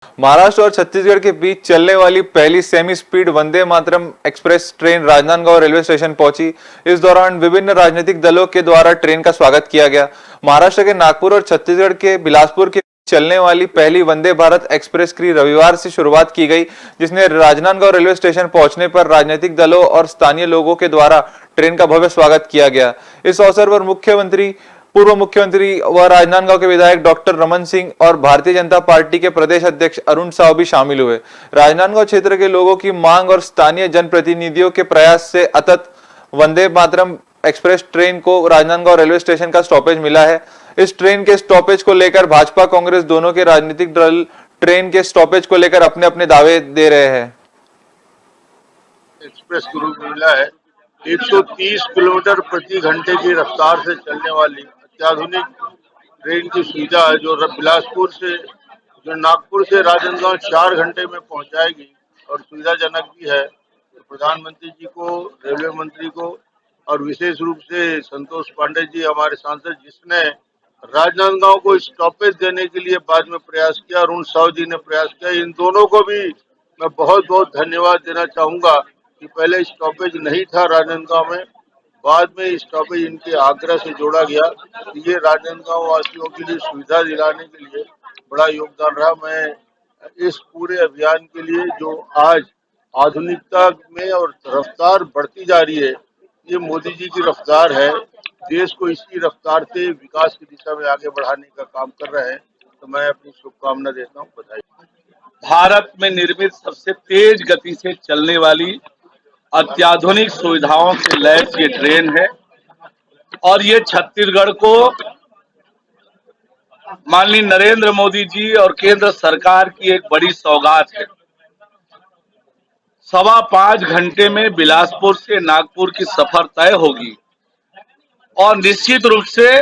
महाराष्ट्र और छत्तीसगढ़ के बीच चलने वाली पहली semi speed Vande Mataram express train Rajnandgaon railway station पहुंची। इस दौरान विभिन्न राजनीतिक दलों के द्वारा ट्रेन का स्वागत किया गया। महाराष्ट्र के नागपुर और छत्तीसगढ़ के बिलासपुर के चलने वाली पहली वंदे भारत एक्सप्रेस की रविवार से शुरुआत की गई, जिसने राजनांदगांव रेलवे स्टेशन पहुंचने पर राजनीतिक दलों और स्थानीय लोगों के द्वारा ट्रेन का भव्य स्वागत किया गया। इस अवसर पर पूर्व मुख्यमंत्री व राजनांदगांव के विधायक डॉक्टर रमन सिंह और भारतीय जनता पार्टी के प्रदेश अध्यक्ष अरुण साव भी शामिल हुए। राजनांदगांव क्षेत्र के लोगों की मांग और स्थानीय जनप्रतिनिधियों के प्रयास से अतत वंदे मातरम एक्सप्रेस ट्रेन को राजनांदगांव रेलवे स्टेशन का स्टॉपेज मिला है। इस ट्रेन के स्टॉपेज को लेकर भाजपा कांग्रेस दोनों के राजनीतिक दल ट्रेन के स्टॉपेज को लेकर अपने अपने दावे दे रहे हैं। एक्सप्रेस को मिला है 130 किलोमीटर प्रति घंटे की रफ्तार से चलने वाली अत्याधुनिक ट्रेन की सुविधा है, जो नागपुर से राजनांदगांव 4 घंटे में पहुंचाएगी और सुविधाजनक भी है। तो प्रधानमंत्री जी को, रेलवे मंत्री को और विशेष रूप से संतोष पांडे जी हमारे सांसद, जिसने राजनांदगांव को स्टॉपेज देने के लिए बाद में प्रयास किया, अरुण साव जी ने प्रयास किया, इन दोनों को भी मैं बहुत बहुत धन्यवाद देना चाहूंगा कि पहले स्टॉपेज नहीं था राजनांदगांव में, बाद में स्टॉपेज इनके आग्रह से जोड़ा गया। ये राजनांदगांव वासियों के लिए सुविधा दिलाने के लिए बड़ा योगदान रहा। मैं इस पूरे अभियान के लिए जो आज आधुनिकता में और रफ्तार बढ़ती जा रही है, ये मोदी जी की रफ्तार है। देश को इसी रफ्तार से विकास की दिशा में आगे बढ़ाने का काम कर रहे हैं, तो मैं अपनी शुभकामना देता हूँ। बधाई। भारत में निर्मित सबसे तेज गति से चलने वाली अत्याधुनिक सुविधाओं से लैस ये ट्रेन है और ये छत्तीसगढ़ को माननीय नरेंद्र मोदी जी और केंद्र सरकार की एक बड़ी सौगात है। 5.25 घंटे में बिलासपुर से नागपुर की सफर तय होगी और निश्चित रूप से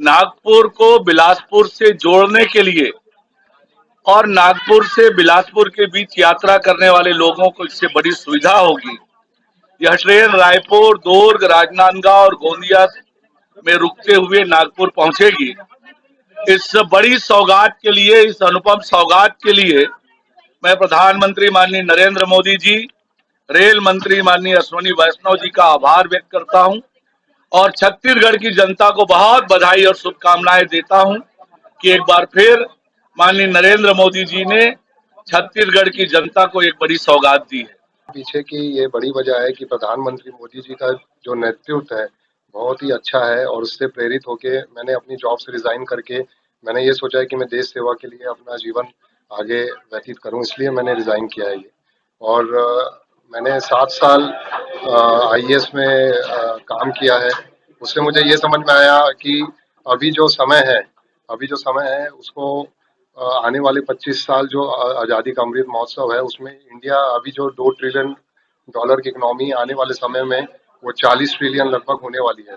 नागपुर को बिलासपुर से जोड़ने के लिए और नागपुर से बिलासपुर के बीच यात्रा करने वाले लोगों को इससे बड़ी सुविधा होगी। यह ट्रेन रायपुर, दुर्ग, राजनांदगांव और गोंदिया में रुकते हुए नागपुर पहुंचेगी। इस बड़ी सौगात के लिए, इस अनुपम सौगात के लिए मैं प्रधानमंत्री माननीय नरेंद्र मोदी जी, रेल मंत्री माननीय अश्विनी वैष्णव जी का आभार व्यक्त करता हूं और छत्तीसगढ़ की जनता को बहुत बधाई और शुभकामनाएं देता हूं कि एक बार फिर माननीय नरेंद्र मोदी जी ने छत्तीसगढ़ की जनता को एक बड़ी सौगात दी है। पीछे की ये बड़ी वजह है कि प्रधानमंत्री मोदी जी का जो नेतृत्व है बहुत ही अच्छा है और उससे प्रेरित होके मैंने अपनी जॉब से रिजाइन करके मैंने ये सोचा है कि मैं देश सेवा के लिए अपना जीवन आगे व्यतीत करूं, इसलिए मैंने रिजाइन किया है ये। और मैंने 7 साल आईएएस में काम किया है। उससे मुझे ये समझ में आया कि अभी जो समय है उसको आने वाले 25 साल जो आज़ादी का अमृत महोत्सव है, उसमें इंडिया अभी जो $2 ट्रिलियन की इकोनॉमी आने वाले समय में वो 40 ट्रिलियन लगभग होने वाली है,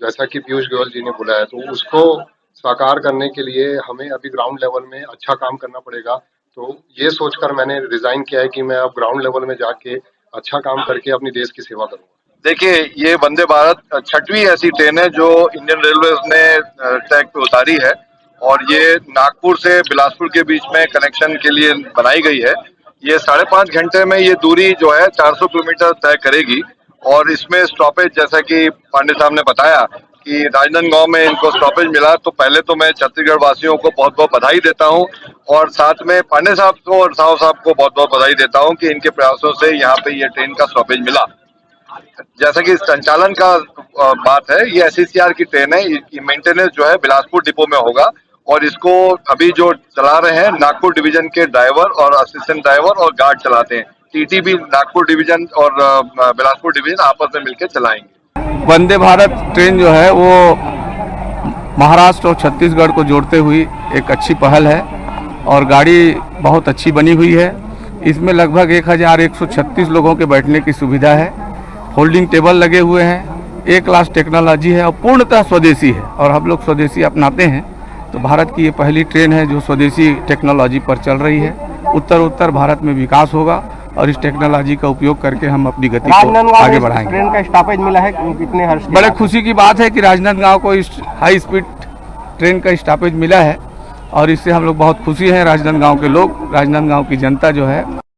जैसा कि पीयूष गोयल जी ने बोला है। तो उसको साकार करने के लिए हमें अभी ग्राउंड लेवल में अच्छा काम करना पड़ेगा। तो ये सोचकर मैंने रिजाइन किया है कि मैं अब ग्राउंड लेवल में जाके अच्छा काम करके अपनी देश की सेवा करूँगा। देखिए, ये वंदे भारत 6वीं ऐसी ट्रेन है जो इंडियन रेलवे ने ट्रैक पे उतारी है और ये नागपुर से बिलासपुर के बीच में कनेक्शन के लिए बनाई गई है। ये 5.5 घंटे में ये दूरी जो है 400 किलोमीटर तय करेगी और इसमें स्टॉपेज, जैसा कि पांडे साहब ने बताया कि राजनांदगांव में इनको स्टॉपेज मिला, तो पहले तो मैं छत्तीसगढ़ वासियों को बहुत बहुत बधाई देता हूं और साथ में पांडे साहब को और साहु साहब को बहुत बहुत बधाई देता हूं कि इनके प्रयासों से यहाँ पे ये ट्रेन का स्टॉपेज मिला। जैसा कि संचालन का बात है, ये एसईसीआर की ट्रेन है, मेंटेनेंस जो है बिलासपुर डिपो में होगा और इसको अभी जो चला रहे हैं नागपुर डिवीजन के ड्राइवर और असिस्टेंट ड्राइवर और गार्ड चलाते हैं। टीटी भी नागपुर डिवीजन और बिलासपुर डिवीजन आपस में मिलकर चलाएंगे। वंदे भारत ट्रेन जो है वो महाराष्ट्र और छत्तीसगढ़ को जोड़ते हुई एक अच्छी पहल है और गाड़ी बहुत अच्छी बनी हुई है। इसमें लगभग 1136 लोगों के बैठने की सुविधा है। फोल्डिंग टेबल लगे हुए हैं, A क्लास टेक्नोलॉजी है और पूर्णतः स्वदेशी है और हम लोग स्वदेशी अपनाते हैं। तो भारत की ये पहली ट्रेन है जो स्वदेशी टेक्नोलॉजी पर चल रही है। उत्तर भारत में विकास होगा और इस टेक्नोलॉजी का उपयोग करके हम अपनी गति को आगे बढ़ाएंगे। ट्रेन का स्टॉपेज मिला है, कितने हर्ष बड़े खुशी की बात है कि राजनांदगांव को इस हाई स्पीड ट्रेन का स्टॉपेज मिला है और इससे हम लोग बहुत खुशी हैं। राजनांदगांव के लोग, राजनांदगांव की जनता जो है